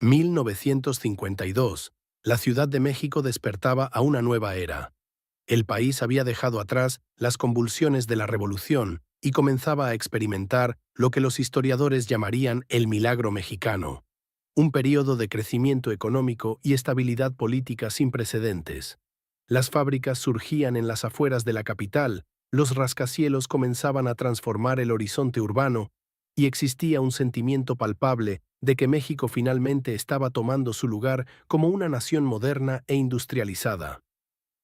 1952. La Ciudad de México despertaba a una nueva era. El país había dejado atrás las convulsiones de la Revolución y comenzaba a experimentar lo que los historiadores llamarían el milagro mexicano, un período de crecimiento económico y estabilidad política sin precedentes. Las fábricas surgían en las afueras de la capital, los rascacielos comenzaban a transformar el horizonte urbano y existía un sentimiento palpable de que México finalmente estaba tomando su lugar como una nación moderna e industrializada.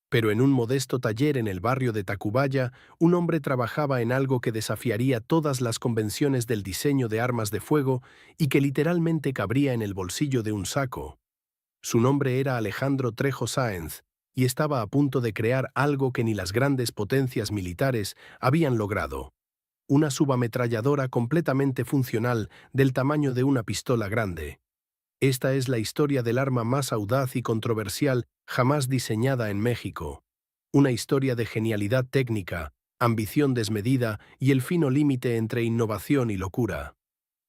Pero en un modesto taller en el barrio de Tacubaya, un hombre trabajaba en algo que desafiaría todas las convenciones del diseño de armas de fuego y que literalmente cabría en el bolsillo de un saco. Su nombre era Alejandro Trejo Sáenz, y estaba a punto de crear algo que ni las grandes potencias militares habían logrado: una subametralladora completamente funcional del tamaño de una pistola grande. Esta es la historia del arma más audaz y controversial jamás diseñada en México. Una historia de genialidad técnica, ambición desmedida y el fino límite entre innovación y locura.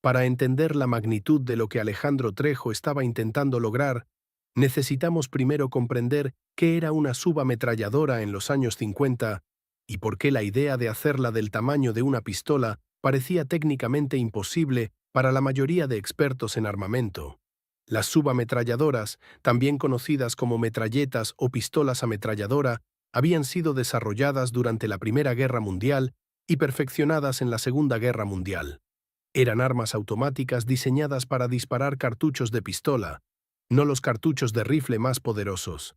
Para entender la magnitud de lo que Alejandro Trejo estaba intentando lograr, necesitamos primero comprender qué era una subametralladora en los años 50 y por qué la idea de hacerla del tamaño de una pistola parecía técnicamente imposible para la mayoría de expertos en armamento. Las subametralladoras, también conocidas como metralletas o pistolas ametralladora, habían sido desarrolladas durante la Primera Guerra Mundial y perfeccionadas en la Segunda Guerra Mundial. Eran armas automáticas diseñadas para disparar cartuchos de pistola, no los cartuchos de rifle más poderosos.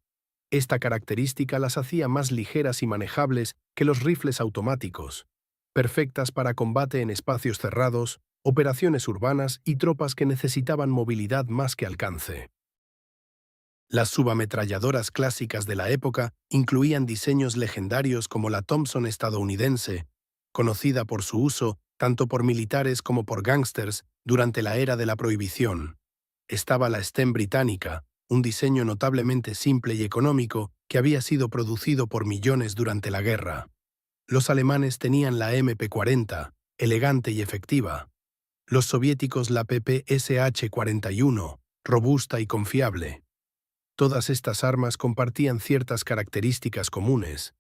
Esta característica las hacía más ligeras y manejables que los rifles automáticos, perfectas para combate en espacios cerrados, operaciones urbanas y tropas que necesitaban movilidad más que alcance. Las subametralladoras clásicas de la época incluían diseños legendarios como la Thompson estadounidense, conocida por su uso tanto por militares como por gángsters durante la era de la Prohibición. Estaba la Sten británica, un diseño notablemente simple y económico que había sido producido por millones durante la guerra. Los alemanes tenían la MP-40, elegante y efectiva. Los soviéticos la PPSH-41, robusta y confiable. Todas estas armas compartían ciertas características comunes.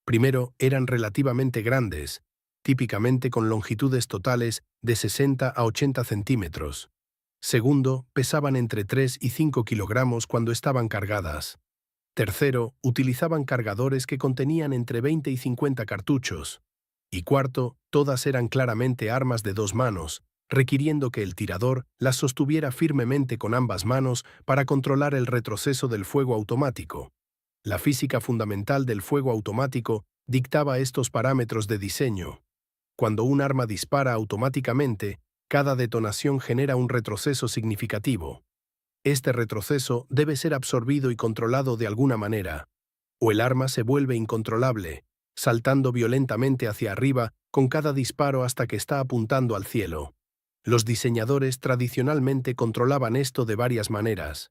Primero, eran relativamente grandes, típicamente con longitudes totales de 60 a 80 centímetros. Segundo, pesaban entre 3 y 5 kilogramos cuando estaban cargadas. Tercero, utilizaban cargadores que contenían entre 20 y 50 cartuchos. Y cuarto, todas eran claramente armas de dos manos, requiriendo que el tirador las sostuviera firmemente con ambas manos para controlar el retroceso del fuego automático. La física fundamental del fuego automático dictaba estos parámetros de diseño. Cuando un arma dispara automáticamente, cada detonación genera un retroceso significativo. Este retroceso debe ser absorbido y controlado de alguna manera, o el arma se vuelve incontrolable, saltando violentamente hacia arriba con cada disparo hasta que está apuntando al cielo. Los diseñadores tradicionalmente controlaban esto de varias maneras: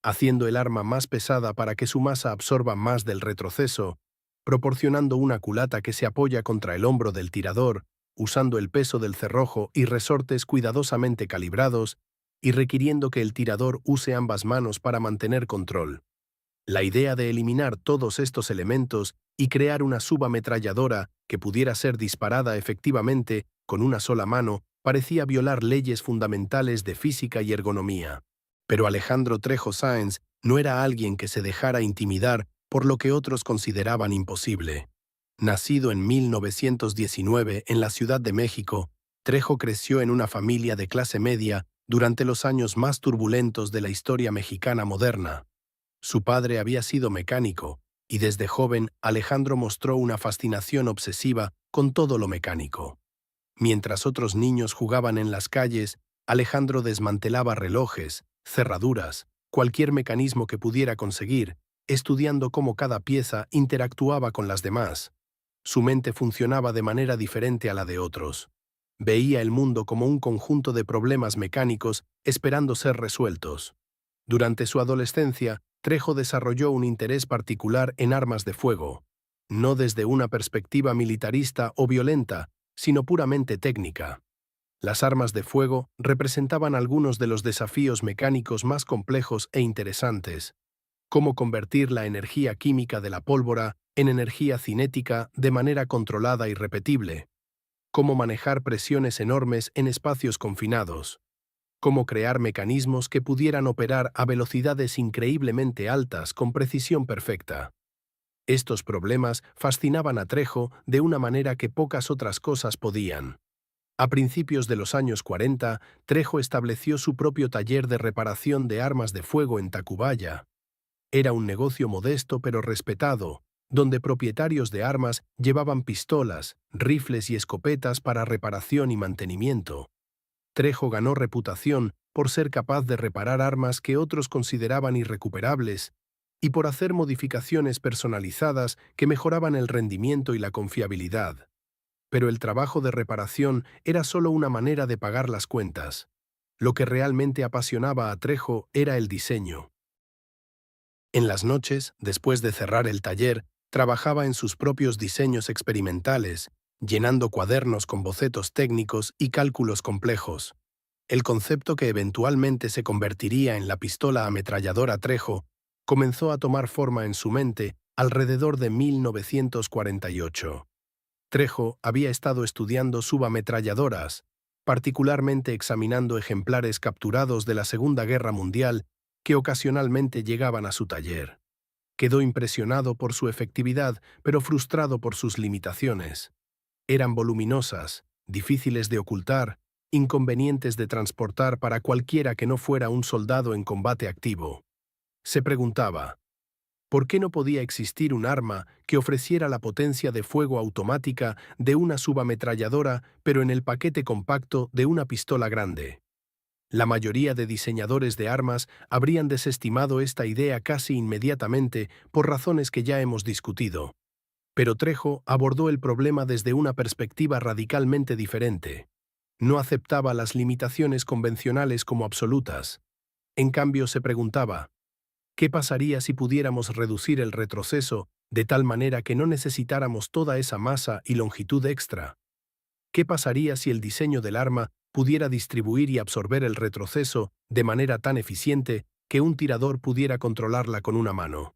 haciendo el arma más pesada para que su masa absorba más del retroceso, proporcionando una culata que se apoya contra el hombro del tirador, usando el peso del cerrojo y resortes cuidadosamente calibrados, y requiriendo que el tirador use ambas manos para mantener control. La idea de eliminar todos estos elementos y crear una subametralladora que pudiera ser disparada efectivamente con una sola mano parecía violar leyes fundamentales de física y ergonomía. Pero Alejandro Trejo Sáenz no era alguien que se dejara intimidar por lo que otros consideraban imposible. Nacido en 1919 en la Ciudad de México, Trejo creció en una familia de clase media durante los años más turbulentos de la historia mexicana moderna. Su padre había sido mecánico, y desde joven Alejandro mostró una fascinación obsesiva con todo lo mecánico. Mientras otros niños jugaban en las calles, Alejandro desmantelaba relojes, cerraduras, cualquier mecanismo que pudiera conseguir, estudiando cómo cada pieza interactuaba con las demás. Su mente funcionaba de manera diferente a la de otros. Veía el mundo como un conjunto de problemas mecánicos esperando ser resueltos. Durante su adolescencia, Trejo desarrolló un interés particular en armas de fuego, no desde una perspectiva militarista o violenta, sino puramente técnica. Las armas de fuego representaban algunos de los desafíos mecánicos más complejos e interesantes. Cómo convertir la energía química de la pólvora en energía cinética de manera controlada y repetible. Cómo manejar presiones enormes en espacios confinados. Cómo crear mecanismos que pudieran operar a velocidades increíblemente altas con precisión perfecta. Estos problemas fascinaban a Trejo de una manera que pocas otras cosas podían. A principios de los años 40, Trejo estableció su propio taller de reparación de armas de fuego en Tacubaya. Era un negocio modesto pero respetado, donde propietarios de armas llevaban pistolas, rifles y escopetas para reparación y mantenimiento. Trejo ganó reputación por ser capaz de reparar armas que otros consideraban irrecuperables y por hacer modificaciones personalizadas que mejoraban el rendimiento y la confiabilidad. Pero el trabajo de reparación era solo una manera de pagar las cuentas. Lo que realmente apasionaba a Trejo era el diseño. En las noches, después de cerrar el taller, trabajaba en sus propios diseños experimentales, llenando cuadernos con bocetos técnicos y cálculos complejos. El concepto que eventualmente se convertiría en la pistola ametralladora Trejo comenzó a tomar forma en su mente alrededor de 1948. Trejo había estado estudiando subametralladoras, particularmente examinando ejemplares capturados de la Segunda Guerra Mundial que ocasionalmente llegaban a su taller. Quedó impresionado por su efectividad, pero frustrado por sus limitaciones. Eran voluminosas, difíciles de ocultar, inconvenientes de transportar para cualquiera que no fuera un soldado en combate activo. Se preguntaba, ¿por qué no podía existir un arma que ofreciera la potencia de fuego automática de una subametralladora, pero en el paquete compacto de una pistola grande? La mayoría de diseñadores de armas habrían desestimado esta idea casi inmediatamente por razones que ya hemos discutido. Pero Trejo abordó el problema desde una perspectiva radicalmente diferente. No aceptaba las limitaciones convencionales como absolutas. En cambio, se preguntaba, ¿qué pasaría si pudiéramos reducir el retroceso de tal manera que no necesitáramos toda esa masa y longitud extra? ¿Qué pasaría si el diseño del arma pudiera distribuir y absorber el retroceso de manera tan eficiente que un tirador pudiera controlarla con una mano?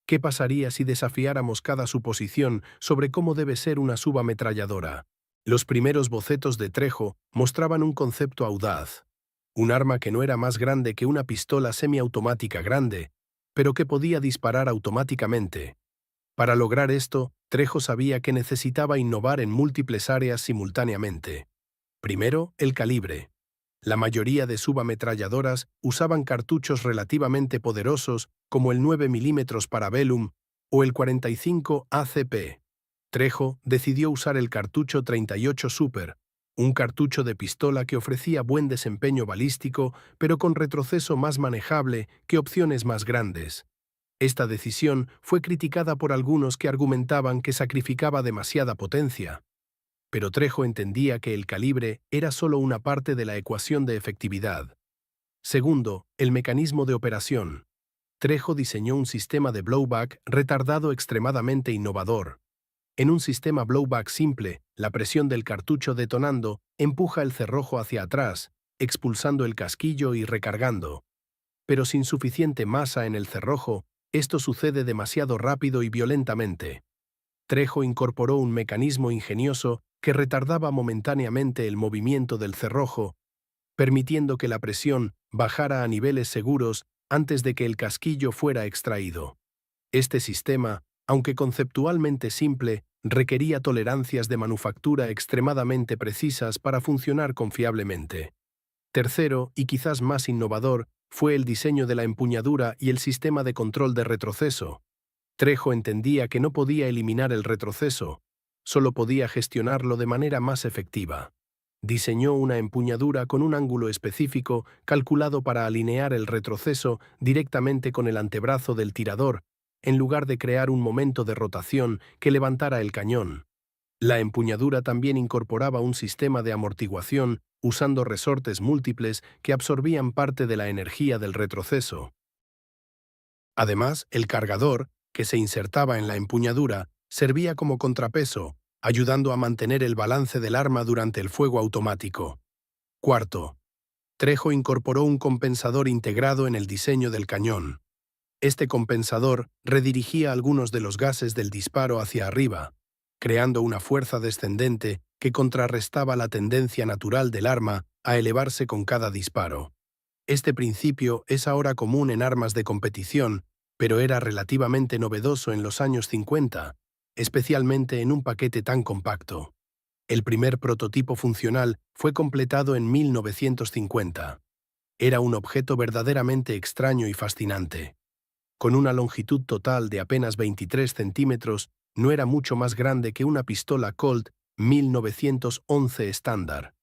¿Qué pasaría si desafiáramos cada suposición sobre cómo debe ser una subametralladora? Los primeros bocetos de Trejo mostraban un concepto audaz. Un arma que no era más grande que una pistola semiautomática grande, pero que podía disparar automáticamente. Para lograr esto, Trejo sabía que necesitaba innovar en múltiples áreas simultáneamente. Primero, el calibre. La mayoría de subametralladoras usaban cartuchos relativamente poderosos como el 9 mm Parabellum o el 45 ACP. Trejo decidió usar el cartucho 38 Super, un cartucho de pistola que ofrecía buen desempeño balístico, pero con retroceso más manejable que opciones más grandes. Esta decisión fue criticada por algunos que argumentaban que sacrificaba demasiada potencia. Pero Trejo entendía que el calibre era solo una parte de la ecuación de efectividad. Segundo, el mecanismo de operación. Trejo diseñó un sistema de blowback retardado extremadamente innovador. En un sistema blowback simple, la presión del cartucho detonando empuja el cerrojo hacia atrás, expulsando el casquillo y recargando. Pero sin suficiente masa en el cerrojo, esto sucede demasiado rápido y violentamente. Trejo incorporó un mecanismo ingenioso que retardaba momentáneamente el movimiento del cerrojo, permitiendo que la presión bajara a niveles seguros antes de que el casquillo fuera extraído. Este sistema, aunque conceptualmente simple, requería tolerancias de manufactura extremadamente precisas para funcionar confiablemente. Tercero, y quizás más innovador, fue el diseño de la empuñadura y el sistema de control de retroceso. Trejo entendía que no podía eliminar el retroceso, solo podía gestionarlo de manera más efectiva. Diseñó una empuñadura con un ángulo específico calculado para alinear el retroceso directamente con el antebrazo del tirador, en lugar de crear un momento de rotación que levantara el cañón. La empuñadura también incorporaba un sistema de amortiguación usando resortes múltiples que absorbían parte de la energía del retroceso. Además, el cargador, que se insertaba en la empuñadura, servía como contrapeso, ayudando a mantener el balance del arma durante el fuego automático. Cuarto, Trejo incorporó un compensador integrado en el diseño del cañón. Este compensador redirigía algunos de los gases del disparo hacia arriba, creando una fuerza descendente que contrarrestaba la tendencia natural del arma a elevarse con cada disparo. Este principio es ahora común en armas de competición, pero era relativamente novedoso en los años 50, especialmente en un paquete tan compacto. El primer prototipo funcional fue completado en 1950. Era un objeto verdaderamente extraño y fascinante. Con una longitud total de apenas 23 centímetros, no era mucho más grande que una pistola Colt 1911 estándar.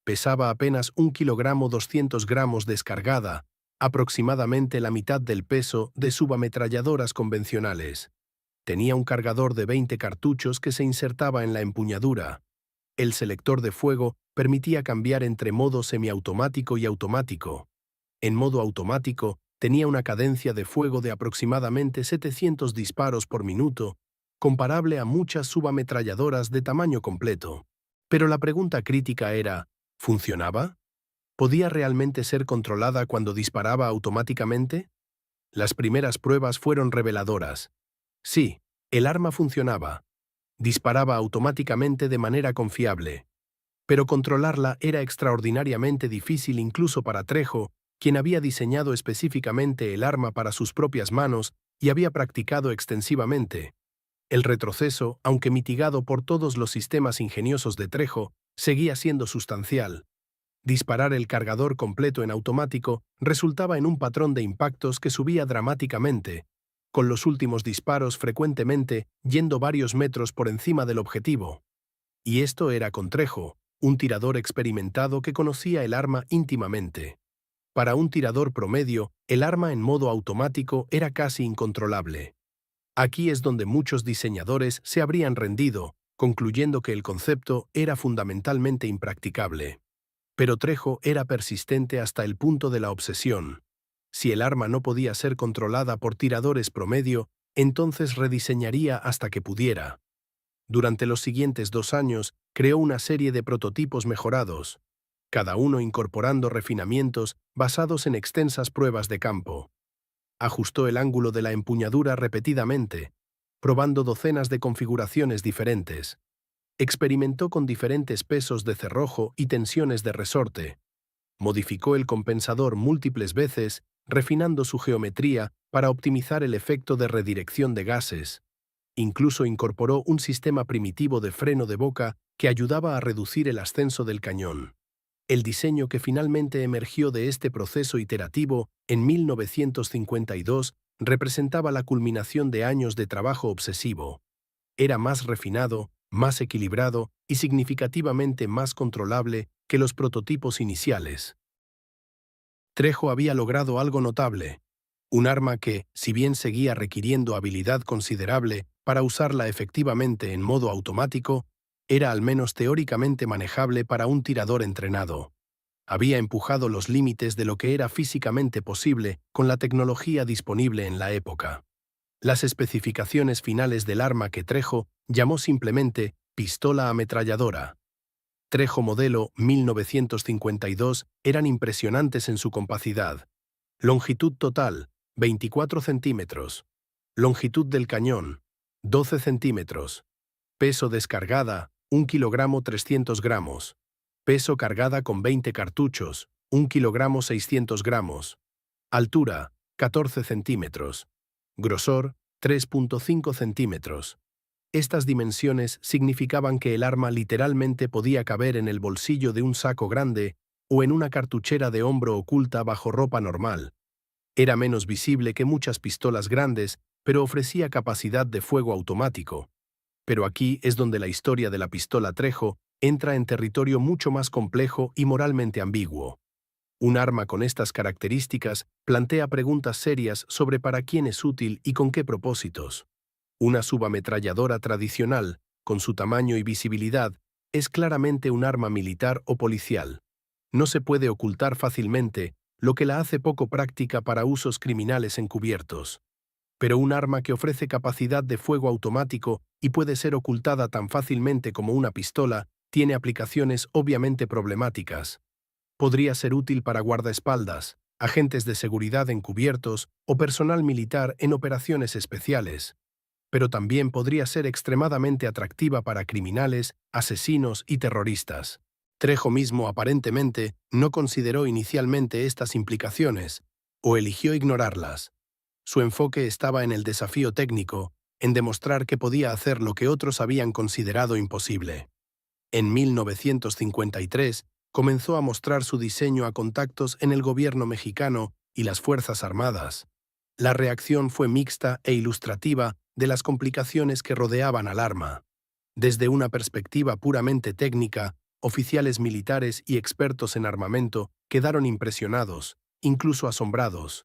Pesaba apenas 1,2 kg descargada, aproximadamente la mitad del peso de subametralladoras convencionales. Tenía un cargador de 20 cartuchos que se insertaba en la empuñadura. El selector de fuego permitía cambiar entre modo semiautomático y automático. En modo automático, tenía una cadencia de fuego de aproximadamente 700 disparos por minuto, comparable a muchas subametralladoras de tamaño completo. Pero la pregunta crítica era, ¿funcionaba? ¿Podía realmente ser controlada cuando disparaba automáticamente? Las primeras pruebas fueron reveladoras. Sí, el arma funcionaba. Disparaba automáticamente de manera confiable. Pero controlarla era extraordinariamente difícil incluso para Trejo, quien había diseñado específicamente el arma para sus propias manos y había practicado extensivamente. El retroceso, aunque mitigado por todos los sistemas ingeniosos de Trejo, seguía siendo sustancial. Disparar el cargador completo en automático resultaba en un patrón de impactos que subía dramáticamente, con los últimos disparos frecuentemente yendo varios metros por encima del objetivo. Y esto era con Trejo, un tirador experimentado que conocía el arma íntimamente. Para un tirador promedio, el arma en modo automático era casi incontrolable. Aquí es donde muchos diseñadores se habrían rendido, concluyendo que el concepto era fundamentalmente impracticable. Pero Trejo era persistente hasta el punto de la obsesión. Si el arma no podía ser controlada por tiradores promedio, entonces rediseñaría hasta que pudiera. Durante los siguientes 2 años, creó una serie de prototipos mejorados, cada uno incorporando refinamientos basados en extensas pruebas de campo. Ajustó el ángulo de la empuñadura repetidamente, probando docenas de configuraciones diferentes. Experimentó con diferentes pesos de cerrojo y tensiones de resorte. Modificó el compensador múltiples veces, refinando su geometría para optimizar el efecto de redirección de gases. Incluso incorporó un sistema primitivo de freno de boca que ayudaba a reducir el ascenso del cañón. El diseño que finalmente emergió de este proceso iterativo en 1952 representaba la culminación de años de trabajo obsesivo. Era más refinado, más equilibrado y significativamente más controlable que los prototipos iniciales. Trejo había logrado algo notable, un arma que, si bien seguía requiriendo habilidad considerable para usarla efectivamente en modo automático, era al menos teóricamente manejable para un tirador entrenado. Había empujado los límites de lo que era físicamente posible con la tecnología disponible en la época. Las especificaciones finales del arma que Trejo llamó simplemente pistola ametralladora. Trejo modelo 1952 eran impresionantes en su compacidad. Longitud total, 24 centímetros. Longitud del cañón, 12 centímetros. Peso descargada, 1,3 kg. Peso cargada con 20 cartuchos, 1,6 kg. Altura, 14 centímetros. Grosor, 3,5 centímetros. Estas dimensiones significaban que el arma literalmente podía caber en el bolsillo de un saco grande o en una cartuchera de hombro oculta bajo ropa normal. Era menos visible que muchas pistolas grandes, pero ofrecía capacidad de fuego automático. Pero aquí es donde la historia de la pistola Trejo entra en territorio mucho más complejo y moralmente ambiguo. Un arma con estas características plantea preguntas serias sobre para quién es útil y con qué propósitos. Una subametralladora tradicional, con su tamaño y visibilidad, es claramente un arma militar o policial. No se puede ocultar fácilmente, lo que la hace poco práctica para usos criminales encubiertos. Pero un arma que ofrece capacidad de fuego automático y puede ser ocultada tan fácilmente como una pistola, tiene aplicaciones obviamente problemáticas. Podría ser útil para guardaespaldas, agentes de seguridad encubiertos o personal militar en operaciones especiales, pero también podría ser extremadamente atractiva para criminales, asesinos y terroristas. Trejo mismo aparentemente no consideró inicialmente estas implicaciones, o eligió ignorarlas. Su enfoque estaba en el desafío técnico, en demostrar que podía hacer lo que otros habían considerado imposible. En 1953, comenzó a mostrar su diseño a contactos en el gobierno mexicano y las Fuerzas Armadas. La reacción fue mixta e ilustrativa de las complicaciones que rodeaban al arma. Desde una perspectiva puramente técnica, oficiales militares y expertos en armamento quedaron impresionados, incluso asombrados.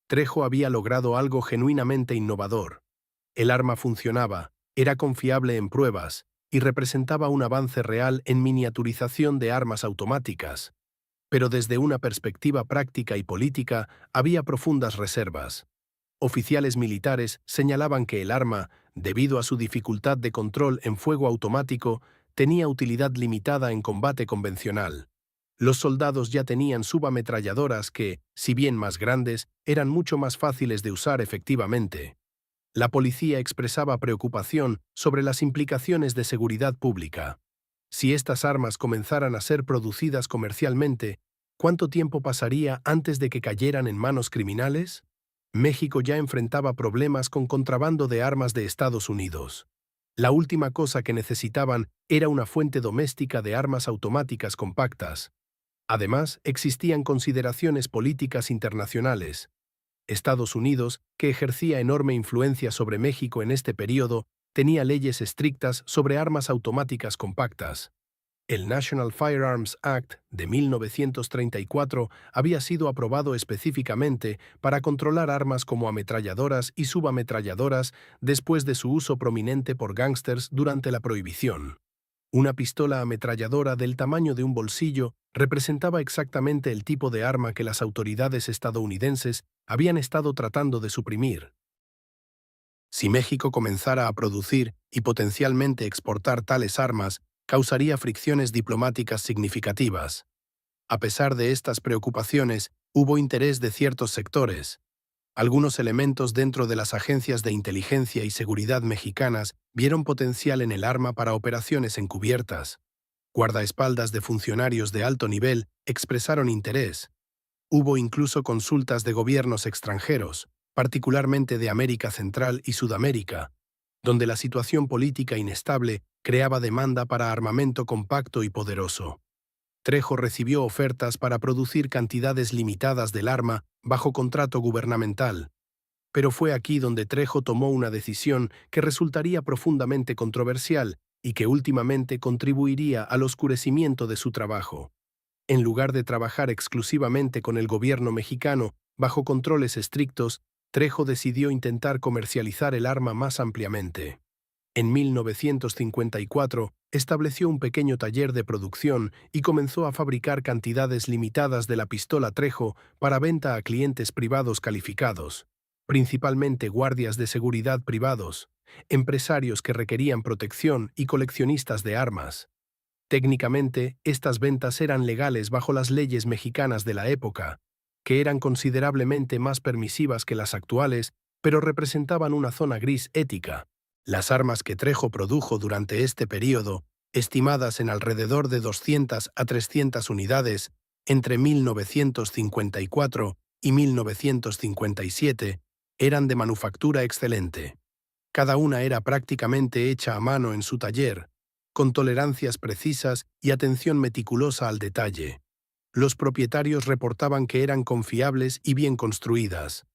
Trejo había logrado algo genuinamente innovador. El arma funcionaba, era confiable en pruebas, y representaba un avance real en miniaturización de armas automáticas. Pero desde una perspectiva práctica y política había profundas reservas. Oficiales militares señalaban que el arma, debido a su dificultad de control en fuego automático, tenía utilidad limitada en combate convencional. Los soldados ya tenían subametralladoras que, si bien más grandes, eran mucho más fáciles de usar efectivamente. La policía expresaba preocupación sobre las implicaciones de seguridad pública. Si estas armas comenzaran a ser producidas comercialmente, ¿cuánto tiempo pasaría antes de que cayeran en manos criminales? México ya enfrentaba problemas con contrabando de armas de Estados Unidos. La última cosa que necesitaban era una fuente doméstica de armas automáticas compactas. Además, existían consideraciones políticas internacionales. Estados Unidos, que ejercía enorme influencia sobre México en este período, tenía leyes estrictas sobre armas automáticas compactas. El National Firearms Act de 1934 había sido aprobado específicamente para controlar armas como ametralladoras y subametralladoras después de su uso prominente por gángsters durante la Prohibición. Una pistola ametralladora del tamaño de un bolsillo representaba exactamente el tipo de arma que las autoridades estadounidenses habían estado tratando de suprimir. Si México comenzara a producir y potencialmente exportar tales armas, causaría fricciones diplomáticas significativas. A pesar de estas preocupaciones, hubo interés de ciertos sectores. Algunos elementos dentro de las agencias de inteligencia y seguridad mexicanas vieron potencial en el arma para operaciones encubiertas. Guardaespaldas de funcionarios de alto nivel expresaron interés. Hubo incluso consultas de gobiernos extranjeros, particularmente de América Central y Sudamérica, donde la situación política inestable creaba demanda para armamento compacto y poderoso. Trejo recibió ofertas para producir cantidades limitadas del arma bajo contrato gubernamental. Pero fue aquí donde Trejo tomó una decisión que resultaría profundamente controversial y que últimamente contribuiría al oscurecimiento de su trabajo. En lugar de trabajar exclusivamente con el gobierno mexicano bajo controles estrictos, Trejo decidió intentar comercializar el arma más ampliamente. En 1954, estableció un pequeño taller de producción y comenzó a fabricar cantidades limitadas de la pistola Trejo para venta a clientes privados calificados, principalmente guardias de seguridad privados, empresarios que requerían protección y coleccionistas de armas. Técnicamente, estas ventas eran legales bajo las leyes mexicanas de la época, que eran considerablemente más permisivas que las actuales, pero representaban una zona gris ética. Las armas que Trejo produjo durante este período, estimadas en alrededor de 200 a 300 unidades, entre 1954 y 1957, eran de manufactura excelente. Cada una era prácticamente hecha a mano en su taller, con tolerancias precisas y atención meticulosa al detalle. Los propietarios reportaban que eran confiables y bien construidas.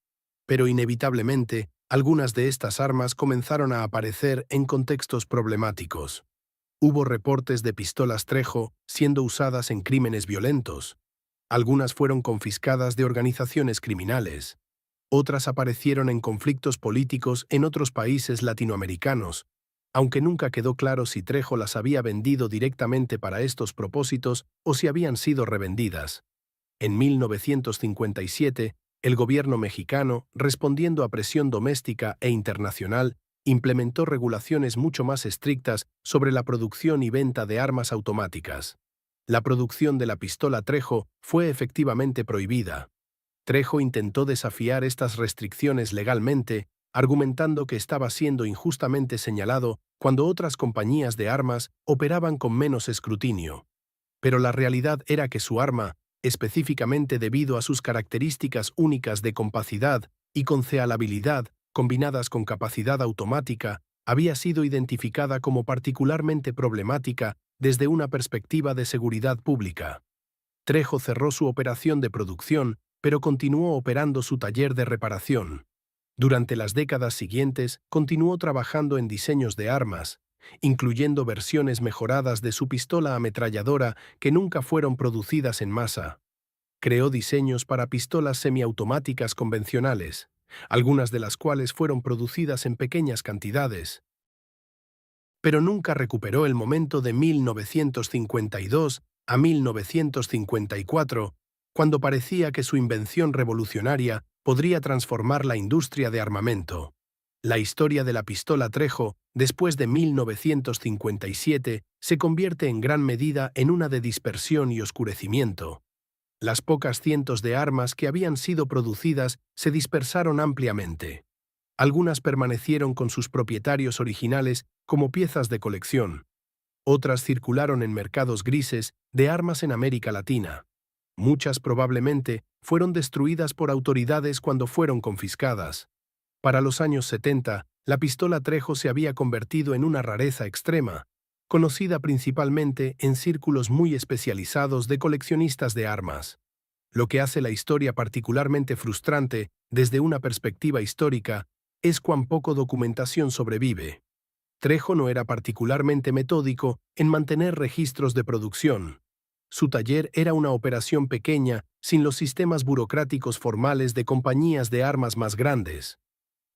Pero inevitablemente, algunas de estas armas comenzaron a aparecer en contextos problemáticos. Hubo reportes de pistolas Trejo siendo usadas en crímenes violentos. Algunas fueron confiscadas de organizaciones criminales. Otras aparecieron en conflictos políticos en otros países latinoamericanos, aunque nunca quedó claro si Trejo las había vendido directamente para estos propósitos o si habían sido revendidas. En 1957, el gobierno mexicano, respondiendo a presión doméstica e internacional, implementó regulaciones mucho más estrictas sobre la producción y venta de armas automáticas. La producción de la pistola Trejo fue efectivamente prohibida. Trejo intentó desafiar estas restricciones legalmente, argumentando que estaba siendo injustamente señalado cuando otras compañías de armas operaban con menos escrutinio. Pero la realidad era que su arma, específicamente debido a sus características únicas de compacidad y concealabilidad, combinadas con capacidad automática, había sido identificada como particularmente problemática desde una perspectiva de seguridad pública. Trejo cerró su operación de producción, pero continuó operando su taller de reparación. Durante las décadas siguientes, continuó trabajando en diseños de armas, incluyendo versiones mejoradas de su pistola ametralladora que nunca fueron producidas en masa. Creó diseños para pistolas semiautomáticas convencionales, algunas de las cuales fueron producidas en pequeñas cantidades. Pero nunca recuperó el momento de 1952 a 1954, cuando parecía que su invención revolucionaria podría transformar la industria de armamento. La historia de la pistola Trejo, después de 1957, se convierte en gran medida en una de dispersión y oscurecimiento. Las pocas cientos de armas que habían sido producidas se dispersaron ampliamente. Algunas permanecieron con sus propietarios originales como piezas de colección. Otras circularon en mercados grises de armas en América Latina. Muchas probablemente fueron destruidas por autoridades cuando fueron confiscadas. Para los años 70, la pistola Trejo se había convertido en una rareza extrema, conocida principalmente en círculos muy especializados de coleccionistas de armas. Lo que hace la historia particularmente frustrante desde una perspectiva histórica es cuán poco documentación sobrevive. Trejo no era particularmente metódico en mantener registros de producción. Su taller era una operación pequeña, sin los sistemas burocráticos formales de compañías de armas más grandes.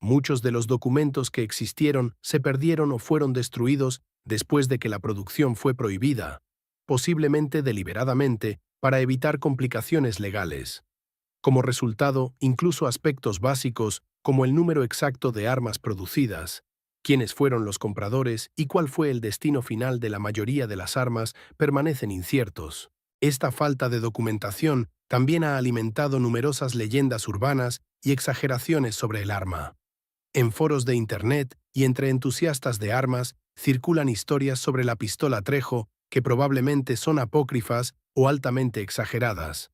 Muchos de los documentos que existieron se perdieron o fueron destruidos después de que la producción fue prohibida, posiblemente deliberadamente, para evitar complicaciones legales. Como resultado, incluso aspectos básicos, como el número exacto de armas producidas, quiénes fueron los compradores y cuál fue el destino final de la mayoría de las armas, permanecen inciertos. Esta falta de documentación también ha alimentado numerosas leyendas urbanas y exageraciones sobre el arma. En foros de Internet y entre entusiastas de armas circulan historias sobre la pistola Trejo que probablemente son apócrifas o altamente exageradas.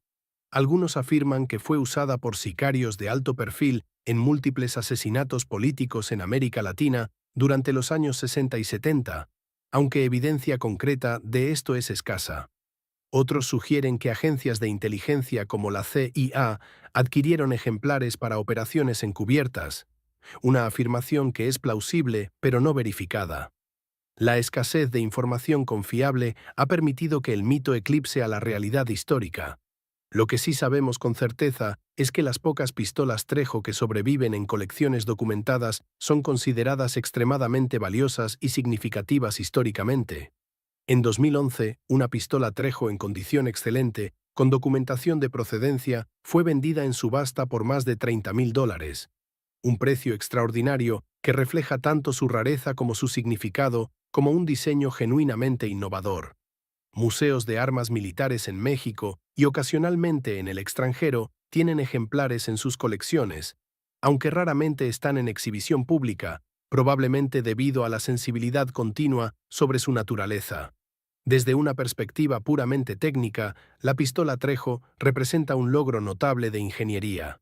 Algunos afirman que fue usada por sicarios de alto perfil en múltiples asesinatos políticos en América Latina durante los años 60 y 70, aunque evidencia concreta de esto es escasa. Otros sugieren que agencias de inteligencia como la CIA adquirieron ejemplares para operaciones encubiertas, una afirmación que es plausible pero no verificada. La escasez de información confiable ha permitido que el mito eclipse a la realidad histórica. Lo que sí sabemos con certeza es que las pocas pistolas Trejo que sobreviven en colecciones documentadas son consideradas extremadamente valiosas y significativas históricamente. En 2011, una pistola Trejo en condición excelente, con documentación de procedencia, fue vendida en subasta por más de $30.000, un precio extraordinario que refleja tanto su rareza como su significado, como un diseño genuinamente innovador. Museos de armas militares en México y ocasionalmente en el extranjero tienen ejemplares en sus colecciones, aunque raramente están en exhibición pública, probablemente debido a la sensibilidad continua sobre su naturaleza. Desde una perspectiva puramente técnica, la pistola Trejo representa un logro notable de ingeniería.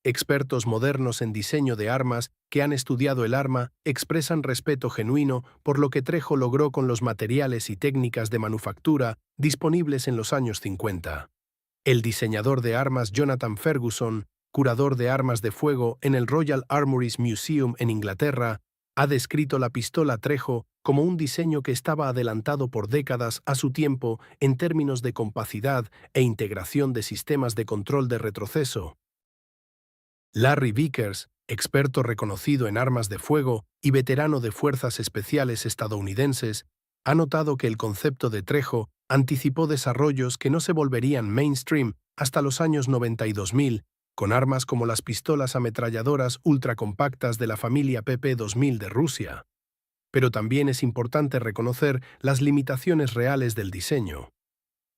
Expertos modernos en diseño de armas que han estudiado el arma expresan respeto genuino por lo que Trejo logró con los materiales y técnicas de manufactura disponibles en los años 50. El diseñador de armas Jonathan Ferguson, curador de armas de fuego en el Royal Armouries Museum en Inglaterra, ha descrito la pistola Trejo como un diseño que estaba adelantado por décadas a su tiempo en términos de compacidad e integración de sistemas de control de retroceso. Larry Vickers, experto reconocido en armas de fuego y veterano de fuerzas especiales estadounidenses, ha notado que el concepto de Trejo anticipó desarrollos que no se volverían mainstream hasta los años 90 y 2000, con armas como las pistolas ametralladoras ultracompactas de la familia PP-2000 de Rusia. Pero también es importante reconocer las limitaciones reales del diseño.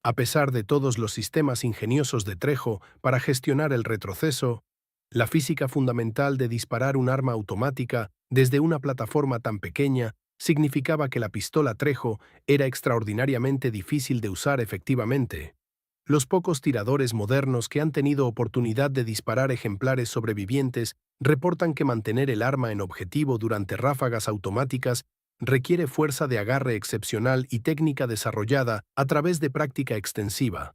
A pesar de todos los sistemas ingeniosos de Trejo para gestionar el retroceso, la física fundamental de disparar un arma automática desde una plataforma tan pequeña significaba que la pistola Trejo era extraordinariamente difícil de usar efectivamente. Los pocos tiradores modernos que han tenido oportunidad de disparar ejemplares sobrevivientes reportan que mantener el arma en objetivo durante ráfagas automáticas requiere fuerza de agarre excepcional y técnica desarrollada a través de práctica extensiva.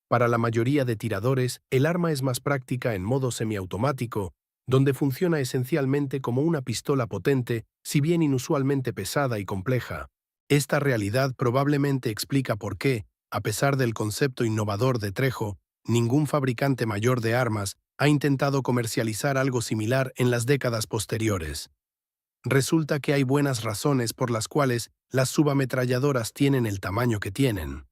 Para la mayoría de tiradores, el arma es más práctica en modo semiautomático, donde funciona esencialmente como una pistola potente, si bien inusualmente pesada y compleja. Esta realidad probablemente explica por qué, a pesar del concepto innovador de Trejo, ningún fabricante mayor de armas ha intentado comercializar algo similar en las décadas posteriores. Resulta que hay buenas razones por las cuales las subametralladoras tienen el tamaño que tienen.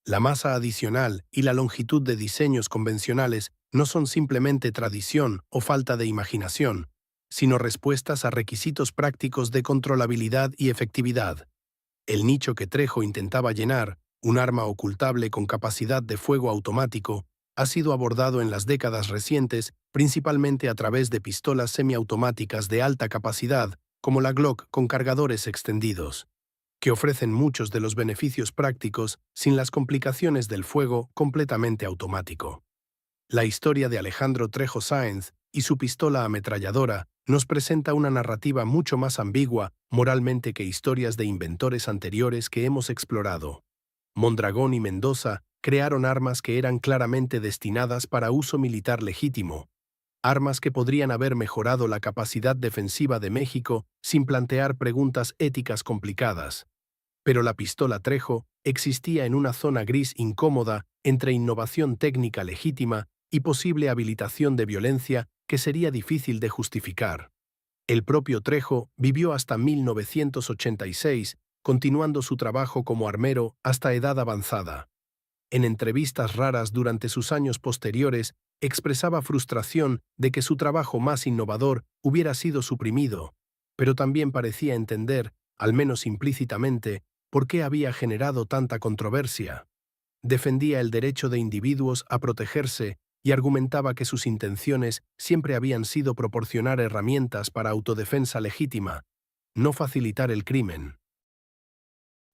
La masa adicional y la longitud de diseños convencionales no son simplemente tradición o falta de imaginación, sino respuestas a requisitos prácticos de controlabilidad y efectividad. El nicho que Trejo intentaba llenar, un arma ocultable con capacidad de fuego automático, ha sido abordado en las décadas recientes principalmente a través de pistolas semiautomáticas de alta capacidad, como la Glock con cargadores extendidos, que ofrecen muchos de los beneficios prácticos sin las complicaciones del fuego completamente automático. La historia de Alejandro Trejo Sáenz y su pistola ametralladora nos presenta una narrativa mucho más ambigua moralmente que historias de inventores anteriores que hemos explorado. Mondragón y Mendoza crearon armas que eran claramente destinadas para uso militar legítimo, armas que podrían haber mejorado la capacidad defensiva de México sin plantear preguntas éticas complicadas. Pero la pistola Trejo existía en una zona gris incómoda entre innovación técnica legítima y posible habilitación de violencia que sería difícil de justificar. El propio Trejo vivió hasta 1986, continuando su trabajo como armero hasta edad avanzada. En entrevistas raras durante sus años posteriores, expresaba frustración de que su trabajo más innovador hubiera sido suprimido, pero también parecía entender, al menos implícitamente, por qué había generado tanta controversia. Defendía el derecho de individuos a protegerse y argumentaba que sus intenciones siempre habían sido proporcionar herramientas para autodefensa legítima, no facilitar el crimen.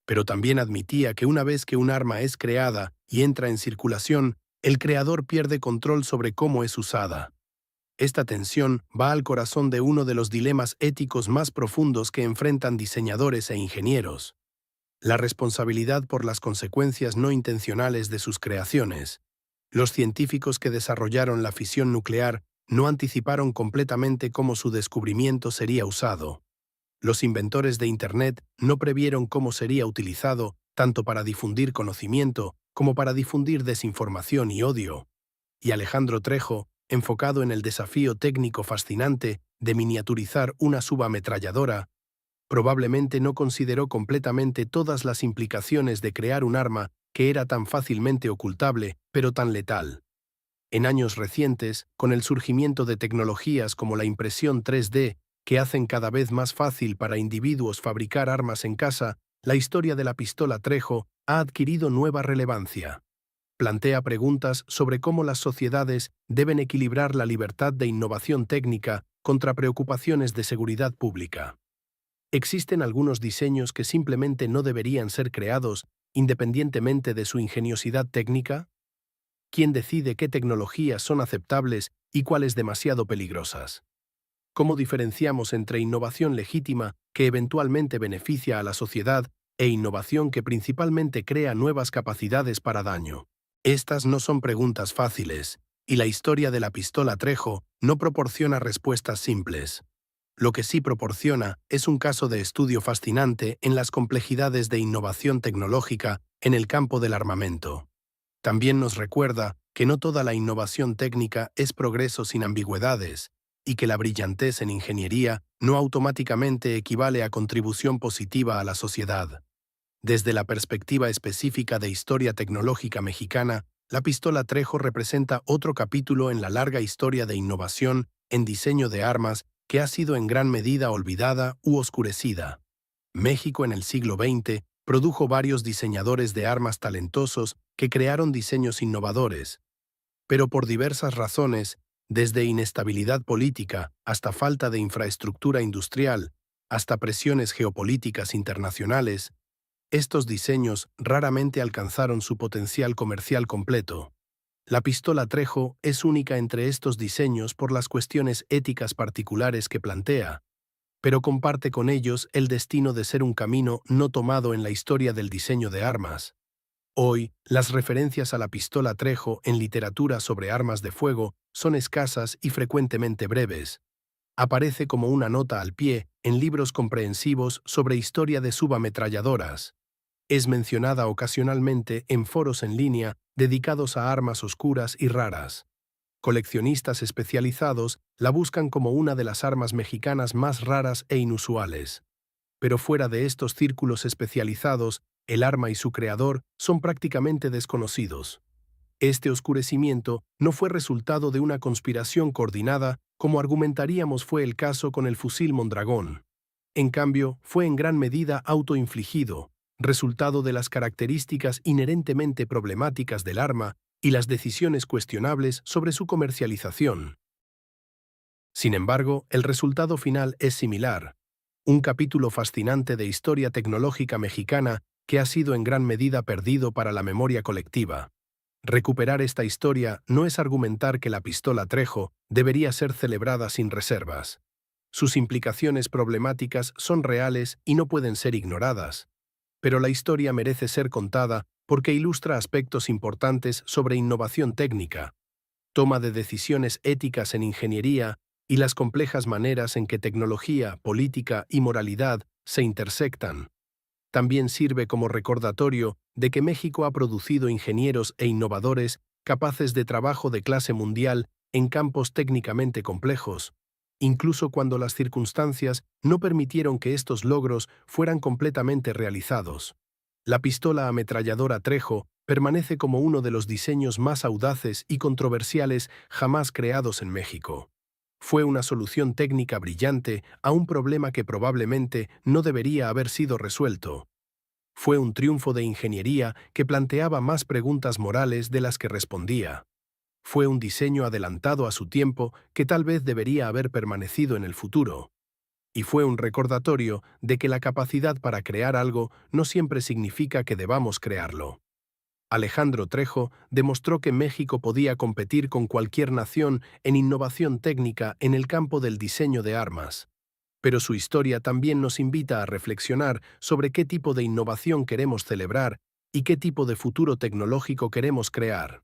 Pero también admitía que una vez que un arma es creada y entra en circulación, el creador pierde control sobre cómo es usada. Esta tensión va al corazón de uno de los dilemas éticos más profundos que enfrentan diseñadores e ingenieros: la responsabilidad por las consecuencias no intencionales de sus creaciones. Los científicos que desarrollaron la fisión nuclear no anticiparon completamente cómo su descubrimiento sería usado. Los inventores de Internet no previeron cómo sería utilizado tanto para difundir conocimiento como para difundir desinformación y odio. Y Alejandro Trejo, enfocado en el desafío técnico fascinante de miniaturizar una subametralladora, probablemente no consideró completamente todas las implicaciones de crear un arma que era tan fácilmente ocultable, pero tan letal. En años recientes, con el surgimiento de tecnologías como la impresión 3D, que hacen cada vez más fácil para individuos fabricar armas en casa, la historia de la pistola Trejo ha adquirido nueva relevancia. Plantea preguntas sobre cómo las sociedades deben equilibrar la libertad de innovación técnica contra preocupaciones de seguridad pública. ¿Existen algunos diseños que simplemente no deberían ser creados independientemente de su ingeniosidad técnica? ¿Quién decide qué tecnologías son aceptables y cuáles demasiado peligrosas? ¿Cómo diferenciamos entre innovación legítima que eventualmente beneficia a la sociedad e innovación que principalmente crea nuevas capacidades para daño? Estas no son preguntas fáciles, y la historia de la pistola Trejo no proporciona respuestas simples. Lo que sí proporciona es un caso de estudio fascinante en las complejidades de innovación tecnológica en el campo del armamento. También nos recuerda que no toda la innovación técnica es progreso sin ambigüedades, y que la brillantez en ingeniería no automáticamente equivale a contribución positiva a la sociedad. Desde la perspectiva específica de historia tecnológica mexicana, la pistola Trejo representa otro capítulo en la larga historia de innovación en diseño de armas que ha sido en gran medida olvidada u oscurecida. México en el siglo XX Produjo varios diseñadores de armas talentosos que crearon diseños innovadores, pero por diversas razones, desde inestabilidad política hasta falta de infraestructura industrial, hasta presiones geopolíticas internacionales, estos diseños raramente alcanzaron su potencial comercial completo. La pistola Trejo es única entre estos diseños por las cuestiones éticas particulares que plantea, pero comparte con ellos el destino de ser un camino no tomado en la historia del diseño de armas. Hoy, las referencias a la pistola Trejo en literatura sobre armas de fuego son escasas y frecuentemente breves. Aparece como una nota al pie en libros comprensivos sobre historia de subametralladoras. Es mencionada ocasionalmente en foros en línea dedicados a armas oscuras y raras. Coleccionistas especializados la buscan como una de las armas mexicanas más raras e inusuales. Pero fuera de estos círculos especializados, el arma y su creador son prácticamente desconocidos. Este oscurecimiento no fue resultado de una conspiración coordinada, como argumentaríamos fue el caso con el fusil Mondragón. En cambio, fue en gran medida autoinfligido, resultado de las características inherentemente problemáticas del arma y las decisiones cuestionables sobre su comercialización. Sin embargo, el resultado final es similar. Un capítulo fascinante de historia tecnológica mexicana que ha sido en gran medida perdido para la memoria colectiva. Recuperar esta historia no es argumentar que la pistola Trejo debería ser celebrada sin reservas. Sus implicaciones problemáticas son reales y no pueden ser ignoradas. Pero la historia merece ser contada porque ilustra aspectos importantes sobre innovación técnica, toma de decisiones éticas en ingeniería y las complejas maneras en que tecnología, política y moralidad se intersectan. También sirve como recordatorio de que México ha producido ingenieros e innovadores capaces de trabajo de clase mundial en campos técnicamente complejos, incluso cuando las circunstancias no permitieron que estos logros fueran completamente realizados. La pistola ametralladora Trejo permanece como uno de los diseños más audaces y controversiales jamás creados en México. Fue una solución técnica brillante a un problema que probablemente no debería haber sido resuelto. Fue un triunfo de ingeniería que planteaba más preguntas morales de las que respondía. Fue un diseño adelantado a su tiempo que tal vez debería haber permanecido en el futuro. Y fue un recordatorio de que la capacidad para crear algo no siempre significa que debamos crearlo. Alejandro Trejo demostró que México podía competir con cualquier nación en innovación técnica en el campo del diseño de armas. Pero su historia también nos invita a reflexionar sobre qué tipo de innovación queremos celebrar y qué tipo de futuro tecnológico queremos crear.